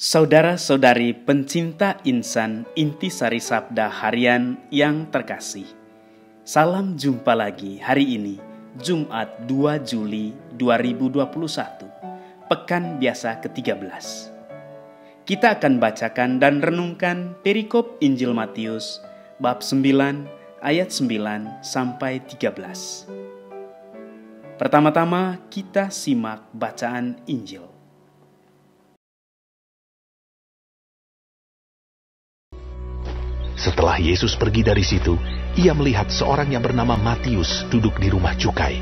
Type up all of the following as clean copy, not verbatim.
Saudara-saudari pencinta insan Intisari Sabda Harian yang terkasih, salam jumpa lagi hari ini, Jumat 2 Juli 2021, Pekan Biasa ke-13. Kita akan bacakan dan renungkan perikop Injil Matius, bab 9, ayat 9 sampai 13. Pertama-tama kita simak bacaan Injil. Setelah Yesus pergi dari situ, ia melihat seorang yang bernama Matius duduk di rumah cukai.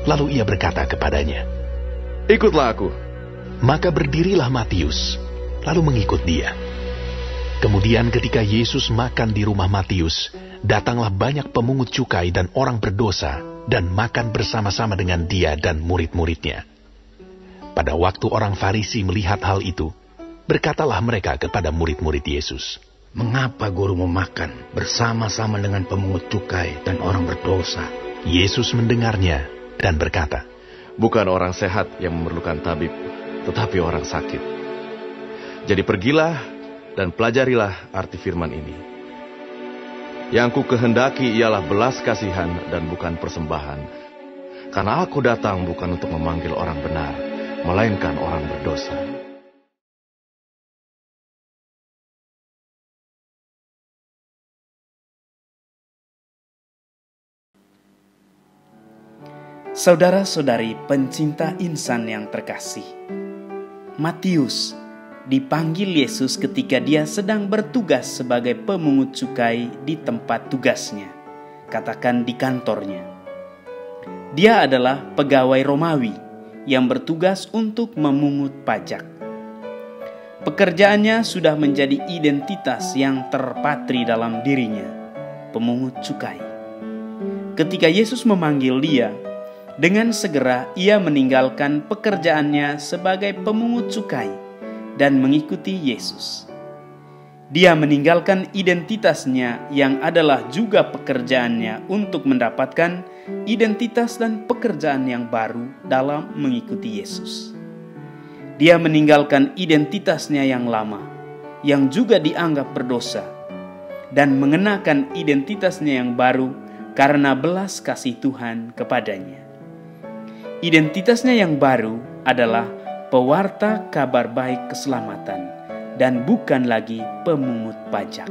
Lalu ia berkata kepadanya, "Ikutlah aku." Maka berdirilah Matius, lalu mengikut dia. Kemudian ketika Yesus makan di rumah Matius, datanglah banyak pemungut cukai dan orang berdosa, dan makan bersama-sama dengan dia dan murid-muridnya. Pada waktu orang Farisi melihat hal itu, berkatalah mereka kepada murid-murid Yesus, "Mengapa guru memakan bersama-sama dengan pemungut cukai dan orang berdosa?" Yesus mendengarnya dan berkata, "Bukan orang sehat yang memerlukan tabib, tetapi orang sakit. Jadi pergilah dan pelajarilah arti firman ini. Yang ku kehendaki ialah belas kasihan dan bukan persembahan. Karena aku datang bukan untuk memanggil orang benar, melainkan orang berdosa." Saudara-saudari pencinta insan yang terkasih, Matius dipanggil Yesus ketika dia sedang bertugas sebagai pemungut cukai di tempat tugasnya, katakan di kantornya. Dia adalah pegawai Romawi yang bertugas untuk memungut pajak. Pekerjaannya sudah menjadi identitas yang terpatri dalam dirinya, pemungut cukai. Ketika Yesus memanggil dia, dengan segera ia meninggalkan pekerjaannya sebagai pemungut cukai dan mengikuti Yesus. Dia meninggalkan identitasnya yang adalah juga pekerjaannya untuk mendapatkan identitas dan pekerjaan yang baru dalam mengikuti Yesus. Dia meninggalkan identitasnya yang lama, yang juga dianggap berdosa, dan mengenakan identitasnya yang baru karena belas kasih Tuhan kepadanya. Identitasnya yang baru adalah pewarta kabar baik keselamatan dan bukan lagi pemungut pajak.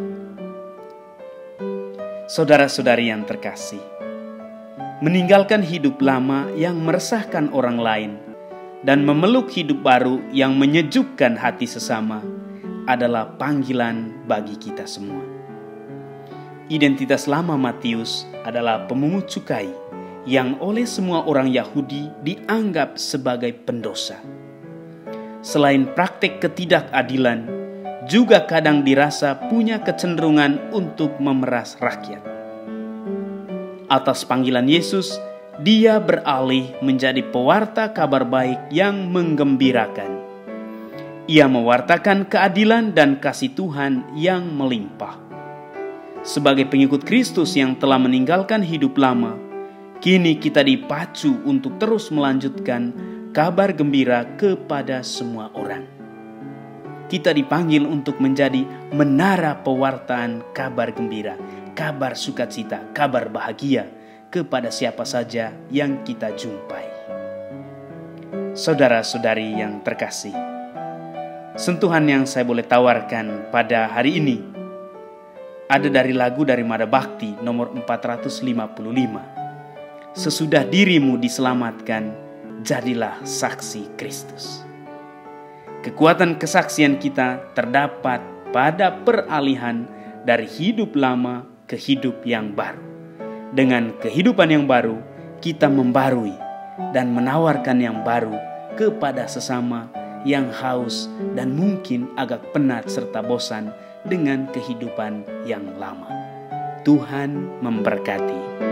Saudara-saudari yang terkasih, meninggalkan hidup lama yang meresahkan orang lain dan memeluk hidup baru yang menyejukkan hati sesama adalah panggilan bagi kita semua. Identitas lama Matius adalah pemungut cukai yang oleh semua orang Yahudi dianggap sebagai pendosa. Selain praktik ketidakadilan, juga kadang dirasa punya kecenderungan untuk memeras rakyat. Atas panggilan Yesus, dia beralih menjadi pewarta kabar baik yang menggembirakan. Ia mewartakan keadilan dan kasih Tuhan yang melimpah. Sebagai pengikut Kristus yang telah meninggalkan hidup lama, kini kita dipacu untuk terus melanjutkan kabar gembira kepada semua orang. Kita dipanggil untuk menjadi menara pewartaan kabar gembira, kabar sukacita, kabar bahagia kepada siapa saja yang kita jumpai. Saudara-saudari yang terkasih, sentuhan yang saya boleh tawarkan pada hari ini ada dari lagu dari Mada Bakti nomor 455. Sesudah dirimu diselamatkan, jadilah saksi Kristus. Kekuatan kesaksian kita terdapat pada peralihan dari hidup lama ke hidup yang baru. Dengan kehidupan yang baru, kita membarui dan menawarkan yang baru kepada sesama yang haus dan mungkin agak penat serta bosan dengan kehidupan yang lama. Tuhan memberkati.